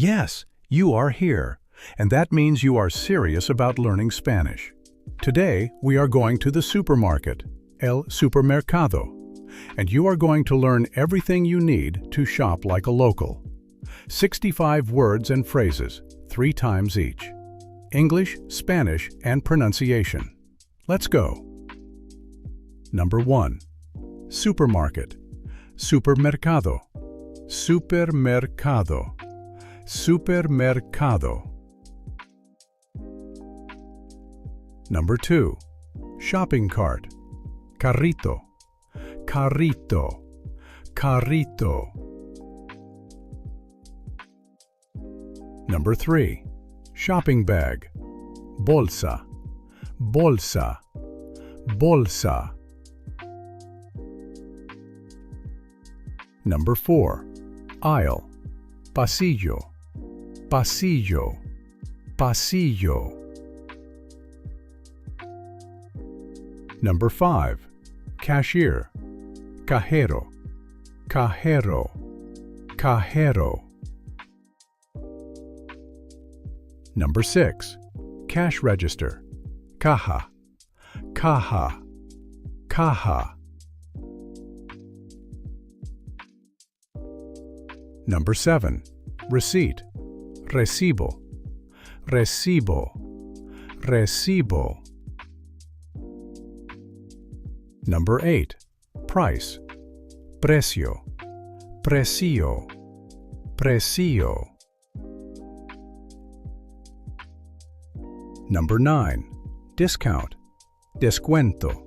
Yes, you are here, and that means you are serious about learning Spanish. Today, we are going to the supermarket, el supermercado, and you are going to learn everything you need to shop like a local. 65 words and phrases, 3 times each. English, Spanish, and pronunciation. Let's go. Number 1. Supermarket. Supermercado. Supermercado. Supermercado. Number 2. Shopping cart. Carrito. Carrito. Carrito. Number 3. Shopping bag. Bolsa. Bolsa. Bolsa. Number 4. Aisle. Pasillo. Pasillo. Pasillo. Number 5. Cashier. Cajero. Cajero. Cajero. Number 6. Cash register. Caja. Caja. Caja. Number 7. Receipt. Recibo. Recibo. Recibo. Number 8. Price. Precio. Precio. Precio. Number 9. Discount. Descuento.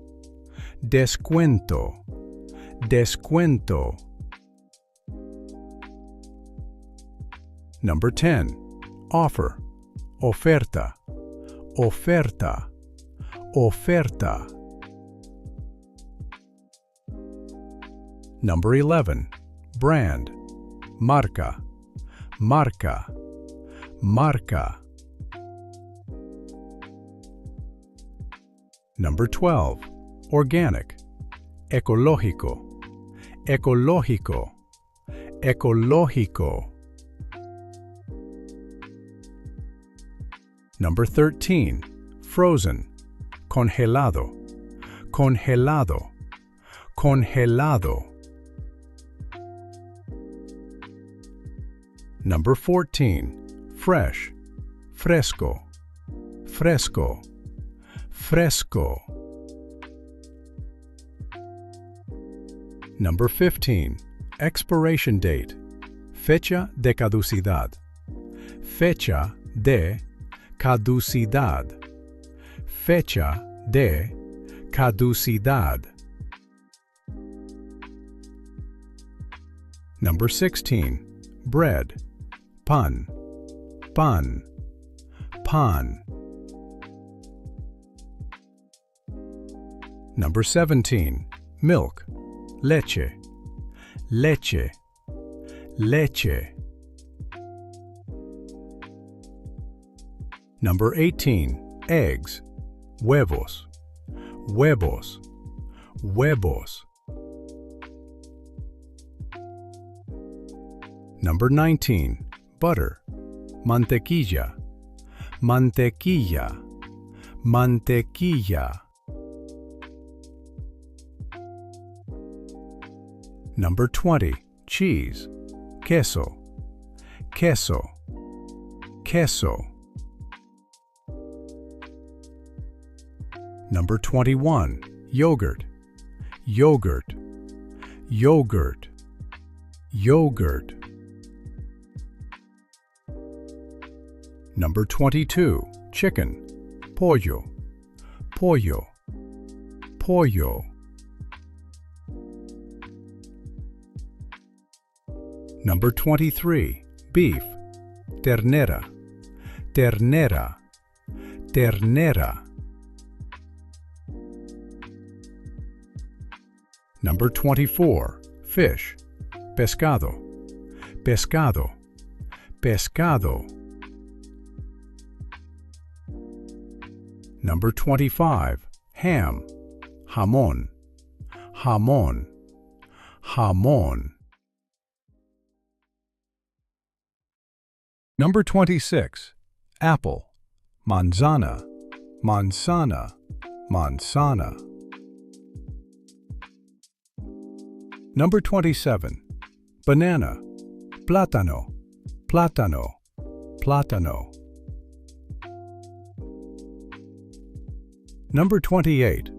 Descuento. Descuento. Number 10. Offer. Oferta. Oferta. Oferta. Number 11. Brand. Marca. Marca. Marca. Number 12. Organic. Ecológico. Ecológico. Ecológico. Number 13. Frozen. Congelado. Congelado. Congelado. Number 14. Fresh. Fresco. Fresco. Fresco. Number 15. Expiration date. Fecha de caducidad. Fecha de caducidad. Fecha de caducidad. Number 16. Bread. Pan. Pan. Pan. Number 17. Milk. Leche. Leche. Leche. Number 18. Eggs. Huevos. Huevos. Huevos. Number 19. Butter. Mantequilla. Mantequilla. Mantequilla. Number 20. Cheese. Queso. Queso. Queso. Number 21. Yogurt. Yogurt. Yogurt. Yogurt. Number 22. Chicken. Pollo. Pollo. Pollo. Number 23. Beef. Ternera. Ternera. Ternera. Number 24. Fish. Pescado. Pescado. Pescado. Number 25. Ham. Jamón. Jamón. Jamón. Number 26. Apple. Manzana, manzana, manzana. Number 27. Banana. Plátano, plátano, plátano. Number 28.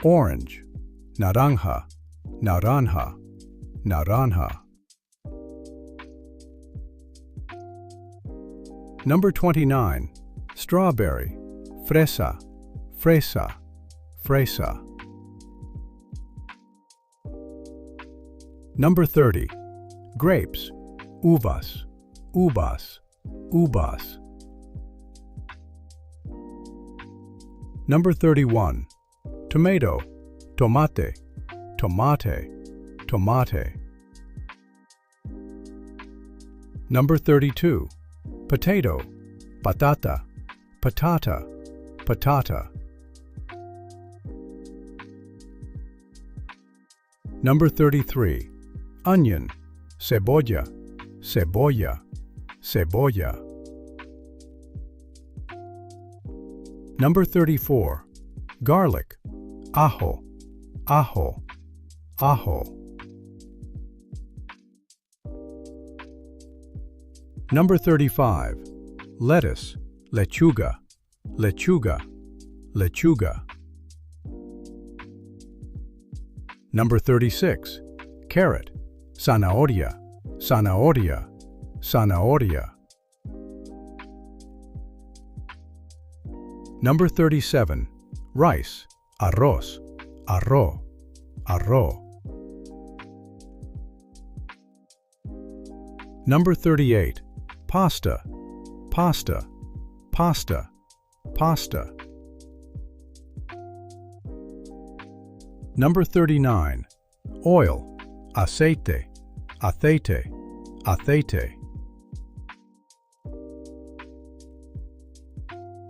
Orange. Naranja, naranja, naranja. Number 29. Strawberry. Fresa, fresa, fresa. Number 30. Grapes. Uvas, uvas, uvas. Number 31. Tomato. Tomate, tomate, tomate. Number 32. Potato. Patata, patata, patata. Number 33. Onion. Cebolla, cebolla, cebolla. Number 34. Garlic. Ajo, ajo, ajo. Number 35. Lettuce. Lechuga, lechuga, lechuga. Number 36. Carrot. Zanahoria, zanahoria, zanahoria. Number 37. Rice. Arroz, arroz, arroz. Number 38. Pasta, pasta, pasta, pasta. Number 39. Oil. Aceite, aceite, aceite.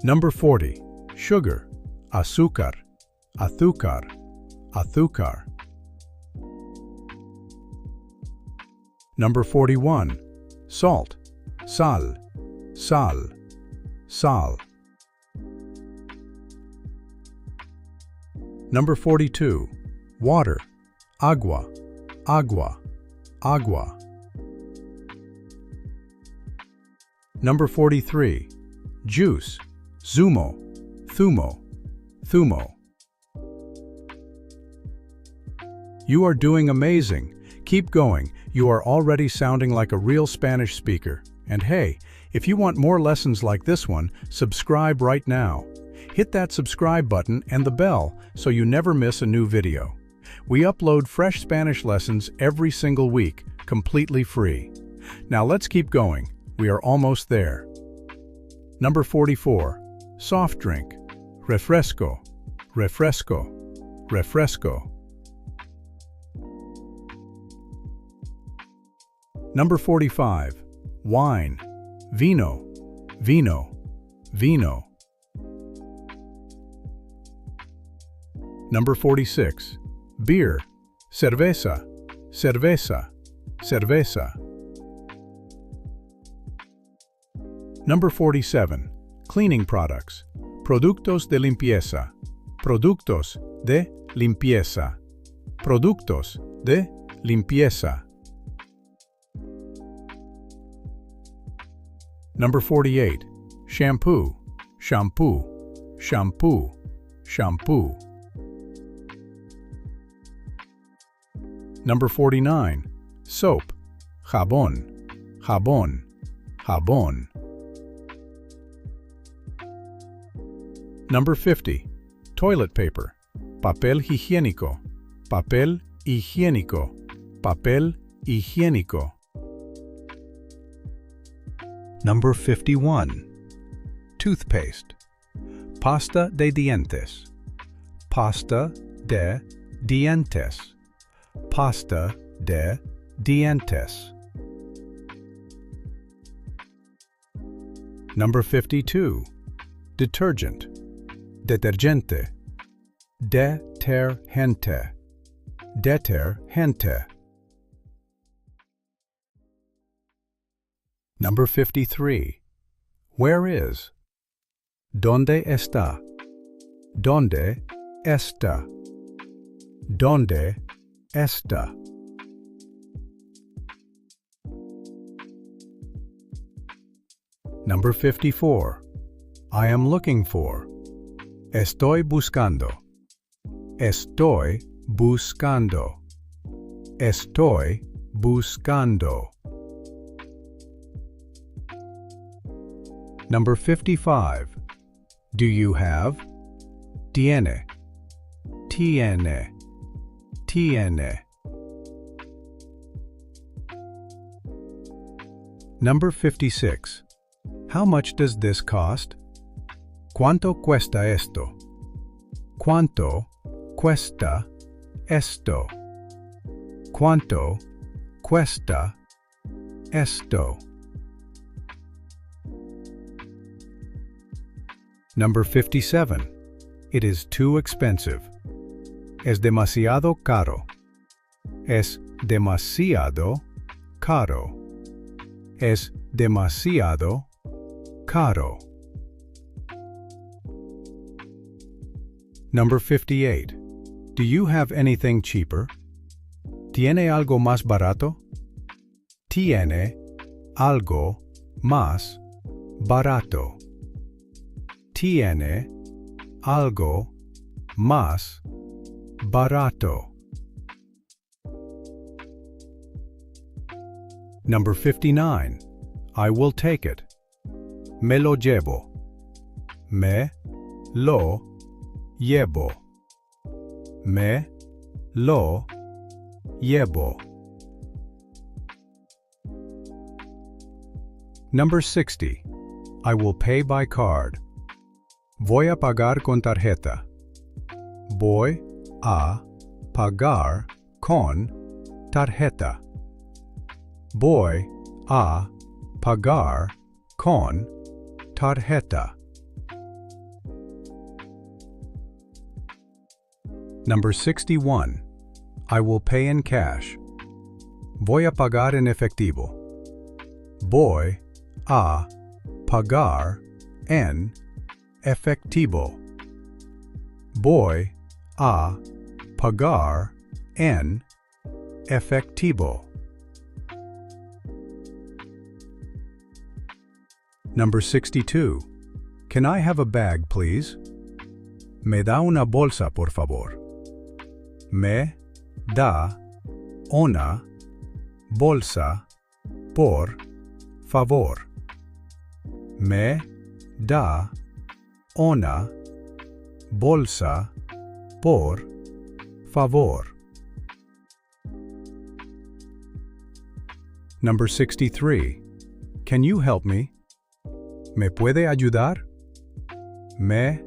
Number 40. Sugar. Azúcar, azúcar, azúcar. Number 41. Salt. Sal, sal, sal. Number 42. Water. Agua, agua, agua. Number 43. Juice. Zumo, thumo, thumo. You are doing amazing. Keep going. You are already sounding like a real Spanish speaker. And hey, if you want more lessons like this one, subscribe right now. Hit that subscribe button and the bell so you never miss a new video. We upload fresh Spanish lessons every single week, completely free. Now let's keep going. We are almost there. Number 44. Soft drink. Refresco, refresco, refresco. Number 45. Wine. Vino, vino, vino. Number 46. Beer. Cerveza, cerveza, cerveza. Number 47. Cleaning products. Productos de limpieza, productos de limpieza, productos de limpieza. Number 48. Shampoo, shampoo, shampoo, shampoo. Number 49. Soap. Jabón, jabón, jabón. Number 50. Toilet paper. Papel higiénico, papel higiénico, papel higiénico. Number 51. Toothpaste. Pasta de dientes, pasta de dientes, pasta de dientes. Number 52. Detergent. Detergente. Detergente. Detergente. Number 53. Where is? ¿Dónde está? ¿Dónde está? ¿Dónde está? Number 54. I am looking for. Estoy buscando. Estoy buscando. Estoy buscando. Number 55. Do you have? Tiene. Tiene. Tiene. Number 56. How much does this cost? ¿Cuánto cuesta esto? ¿Cuánto cuesta esto? ¿Cuánto cuesta esto? Number 57. It is too expensive. Es demasiado caro. Es demasiado caro. Es demasiado caro. Number 58. Do you have anything cheaper? ¿Tiene algo más barato? ¿Tiene algo más barato? ¿Tiene algo más barato? Number 59. I will take it. Me lo llevo. Me lo llevo. Me lo llevo. Number 60. I will pay by card. Voy a pagar con tarjeta. Voy a pagar con tarjeta. Voy a pagar con tarjeta. Number 61. I will pay in cash. Voy a pagar en efectivo. Voy a pagar en efectivo. Voy a pagar en efectivo. Number 62. Can I have a bag, please? Me da una bolsa, por favor. Me da una bolsa, por favor. Me da una bolsa, por favor. Number 63. Can you help me? ¿Me puede ayudar? Me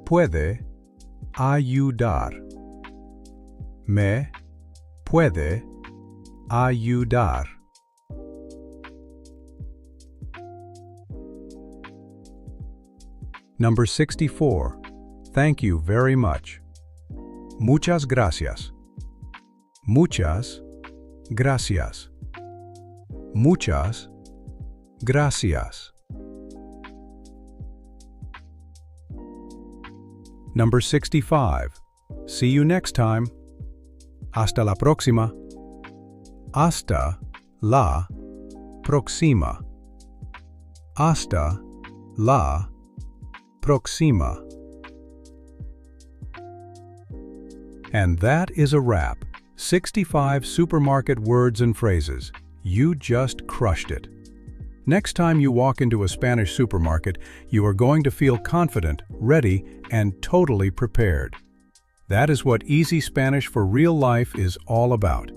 puede ayudar. Me puede ayudar. Number 64. Thank you very much. Muchas gracias. Muchas gracias. Muchas gracias. Number 65. See you next time. Hasta la próxima. Hasta la próxima. Hasta la próxima. And that is a wrap. 65 supermarket words and phrases. You just crushed it. Next time you walk into a Spanish supermarket, you are going to feel confident, ready, and totally prepared. That is what Easy Spanish for Real Life is all about.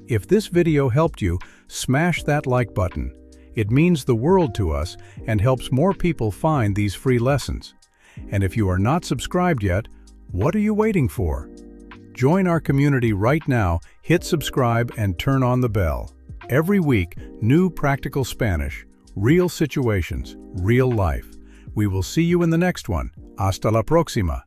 If this video helped you, smash that like button. It means the world to us and helps more people find these free lessons. And if you are not subscribed yet, what are you waiting for? Join our community right now, hit subscribe, and turn on the bell. Every week, new practical Spanish, real situations, real life. We will see you in the next one. Hasta la próxima.